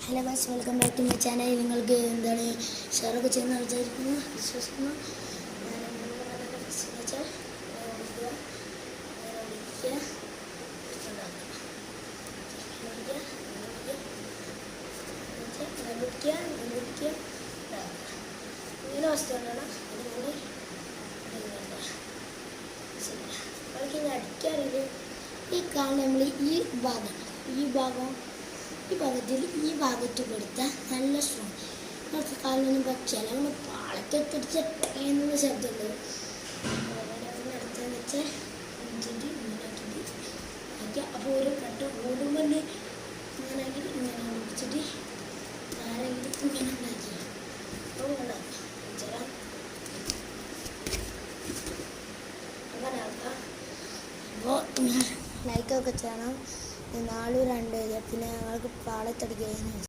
Hello guys, welcome back to my channel. നിങ്ങൾക്ക് എന്താണ് ഷെയറൊക്കെ ചെയ്യുന്ന വിചാരിക്കുന്നു, വിശ്വസിക്കുന്നു. ഇങ്ങനെ വസ്തുവാണ് അതുകൊണ്ട് കളിക്കുന്ന അടിക്കാറില്ല. ഈ കാണുന്ന നമ്മൾ ഈ ഭാഗത്തിൽ ഈ ഭാഗത്ത് കൊടുത്താൽ നല്ല സ്ട്രോങ്. കുറച്ച് കാലൊന്നും പറ്റിയാൽ അങ്ങനെ പാളത്തെത്തിടിച്ച എന്ന ശബ്ദമുണ്ട്. അടുത്തെന്ന് വെച്ചാൽ ആക്കി അപ്പോൾ ഒരു കട്ട് ഓടുമ്പോൾ ഇങ്ങനെ ആക്കിയിട്ട് ഇങ്ങനെ പിടിച്ചിട്ട് ആരെങ്കിലും ഇങ്ങനെ ഉണ്ടാക്കി അപ്പോൾ ഉണ്ടാക്കാം അങ്ങനെ ആക്കാം. അപ്പോൾ ലൈക്കൊക്കെ ചെയ്യണം. 4 2 പിന്നെ ഞങ്ങൾക്ക് പാളത്തടിക്കുകയെന്ന്